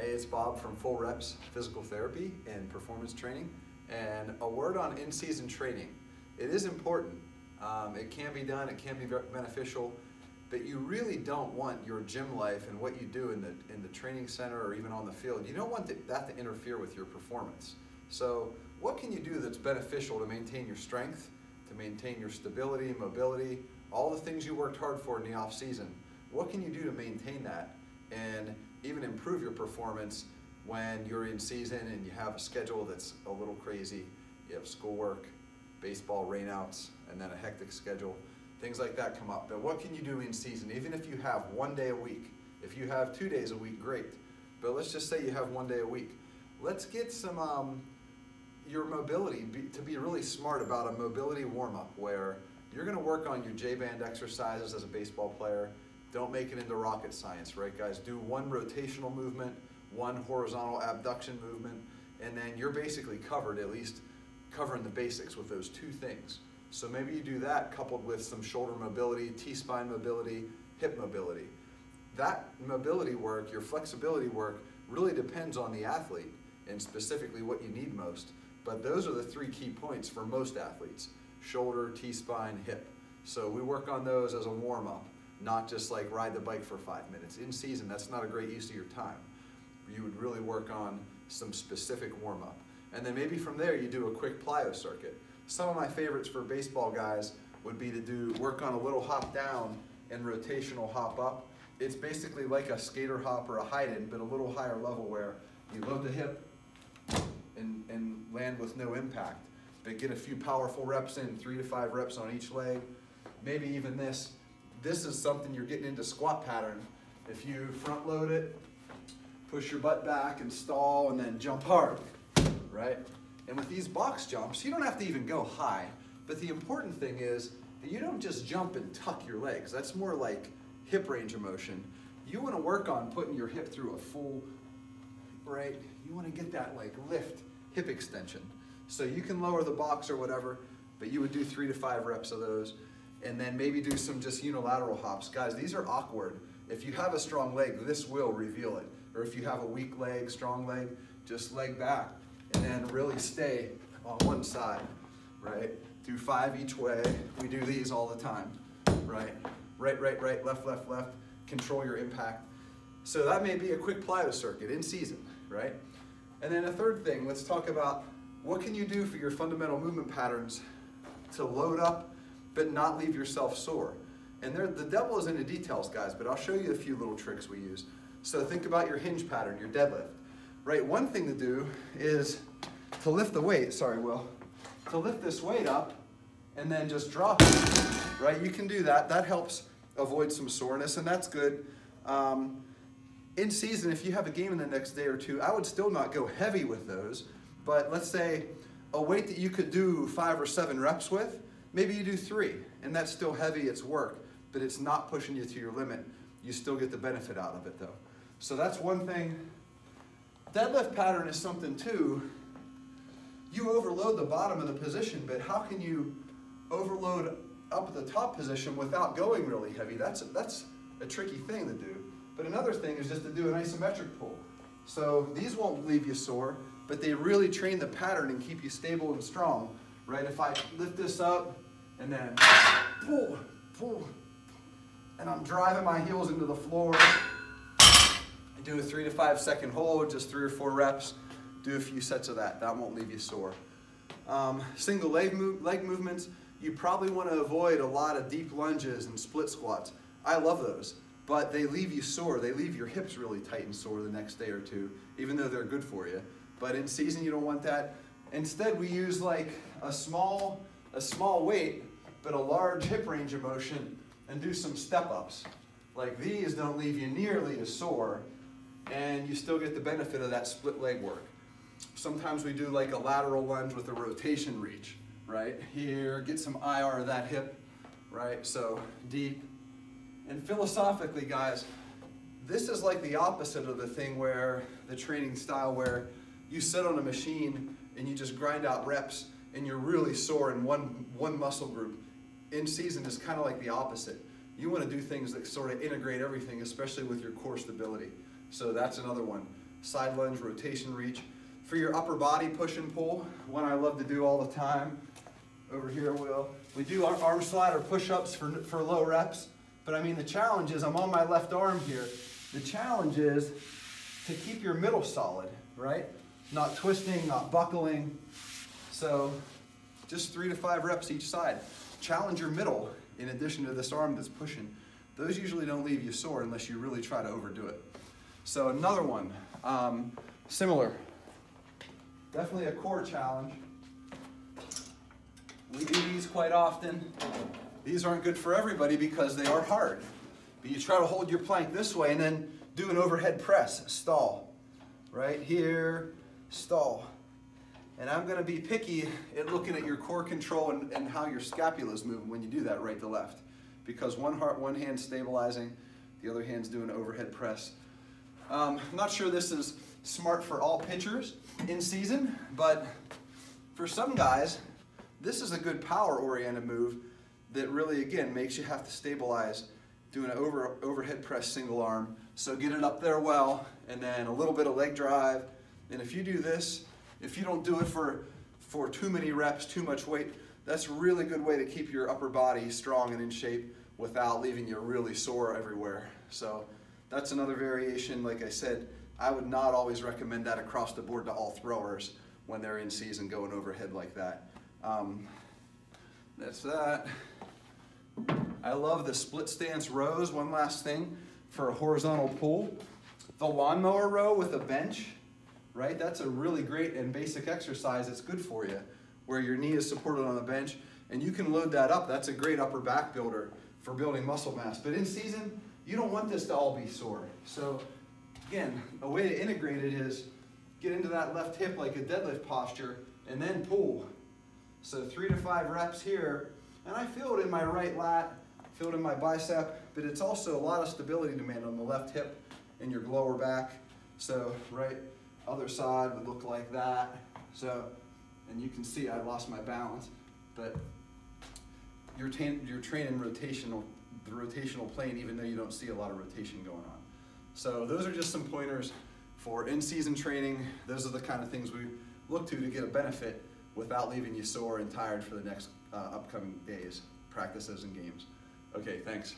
Hey, it's Bob from FullReps Physical Therapy and Performance Training. And a word on in-season training. It is important. It can be done, it can be very beneficial, but you really don't want your gym life and what you do in the training center or even on the field, you don't want that to interfere with your performance. So what can you do that's beneficial to maintain your strength, to maintain your stability, mobility, all the things you worked hard for in the off season? What can you do to maintain that and even improve your performance when you're in season and you have a schedule that's a little crazy? You have schoolwork, baseball rainouts, and then a hectic schedule. Things like that come up. But what can you do in season? Even if you have 1 day a week. If you have 2 days a week, great. But let's just say you have 1 day a week. Let's get some your mobility to be really smart about a mobility warm-up where you're going to work on your J-band exercises as a baseball player. Don't make it into rocket science, right, guys? Do one rotational movement, one horizontal abduction movement, and then you're basically covered, at least covering the basics with those 2 things. So maybe you do that coupled with some shoulder mobility, T-spine mobility, hip mobility. That mobility work, your flexibility work, really depends on the athlete and specifically what you need most. But those are the 3 key points for most athletes: shoulder, T-spine, hip. So we work on those as a warm-up, not just like ride the bike for 5 minutes. In season, that's not a great use of your time. You would really work on some specific warm-up. And then maybe from there you do a quick plyo circuit. Some of my favorites for baseball guys would be to work on a little hop down and rotational hop up. It's basically like a skater hop or a hide-in, but a little higher level where you load the hip and land with no impact. But get a few powerful reps in, 3 to 5 reps on each leg. Maybe even this. This is something you're getting into squat pattern. If you front load it, push your butt back and stall and then jump hard, right? And with these box jumps, you don't have to even go high, but the important thing is that you don't just jump and tuck your legs. That's more like hip range of motion. You want to work on putting your hip through a full, right? You want to get that like lift hip extension. So you can lower the box or whatever, but you would do 3 to 5 reps of those, and then maybe do some just unilateral hops. Guys, these are awkward. If you have a strong leg, this will reveal it. Or if you have a weak leg, strong leg, just leg back and then really stay on one side, right? Do 5 each way. We do these all the time, right? Right, right, right, left, left, left. Control your impact. So that may be a quick plyo circuit in season, right? And then a third thing, let's talk about what can you do for your fundamental movement patterns to load up but not leave yourself sore. And the devil is in the details, guys, but I'll show you a few little tricks we use. So think about your hinge pattern, your deadlift, right? One thing to do is to lift the weight, sorry, Will, to lift this weight up and then just drop it, right? You can do that. That helps avoid some soreness, and that's good. In season, if you have a game in the next day or 2, I would still not go heavy with those, but let's say a weight that you could do 5 or 7 reps with, maybe you do 3, and that's still heavy, it's work, but it's not pushing you to your limit. You still get the benefit out of it though. So that's one thing. Deadlift pattern is something too. You overload the bottom of the position, but how can you overload up at the top position without going really heavy? That's a tricky thing to do. But another thing is just to do an isometric pull. So these won't leave you sore, but they really train the pattern and keep you stable and strong, right? If I lift this up and then pull, pull, and I'm driving my heels into the floor, I do a 3 to 5 second hold, just 3 or 4 reps, do a few sets of that. That won't leave you sore. Single leg movements, you probably want to avoid a lot of deep lunges and split squats. I love those, but they leave you sore. They leave your hips really tight and sore the next day or 2, even though they're good for you. But in season, you don't want that. Instead, we use like a small weight, but a large hip range of motion, and do some step-ups. Like these don't leave you nearly as sore, and you still get the benefit of that split leg work. Sometimes we do like a lateral lunge with a rotation reach, right? Here, get some IR of that hip, right? So deep. And philosophically, guys, this is like the opposite of the thing where the training style where you sit on a machine and you just grind out reps and you're really sore in one muscle group. In season is kind of like the opposite. You want to do things that sort of integrate everything, especially with your core stability. So that's another one. side lunge, rotation reach. For your upper body push and pull, one I love to do all the time, over here we do our arm slide or push-ups for low reps, but I mean the challenge is, I'm on my left arm here, the challenge is to keep your middle solid, right? Not twisting, not buckling. So just 3 to 5 reps each side. Challenge your middle in addition to this arm that's pushing. Those usually don't leave you sore unless you really try to overdo it. So another one, similar. Definitely a core challenge. We do these quite often. These aren't good for everybody because they are hard. But you try to hold your plank this way and then do an overhead press, stall. Right here, stall. And I'm going to be picky at looking at your core control and how your scapula is moving when you do that right to left. Because one hand's stabilizing, the other hand's doing an overhead press. I'm not sure this is smart for all pitchers in season, but for some guys, this is a good power-oriented move that really, again, makes you have to stabilize doing an overhead press single arm. So get it up there well, and then a little bit of leg drive. And if you do this, if you don't do it for too many reps, too much weight, that's a really good way to keep your upper body strong and in shape without leaving you really sore everywhere. So that's another variation. Like I said, I would not always recommend that across the board to all throwers when they're in season going overhead like that. That's that. I love the split stance rows. One last thing for a horizontal pull. The lawnmower row with a bench, right? That's a really great and basic exercise. It's good for you, where your knee is supported on the bench, and you can load that up. That's a great upper back builder for building muscle mass. But in season, you don't want this to all be sore. So again, a way to integrate it is get into that left hip like a deadlift posture and then pull. So 3 to 5 reps here, and I feel it in my right lat, feel it in my bicep, but it's also a lot of stability demand on the left hip and your lower back. So right, other side would look like that. So, and you can see I lost my balance, but you're training the rotational plane even though you don't see a lot of rotation going on. So those are just some pointers for in-season training. Those are the kind of things we look to get a benefit without leaving you sore and tired for the next upcoming days, practices, and games. Okay, thanks.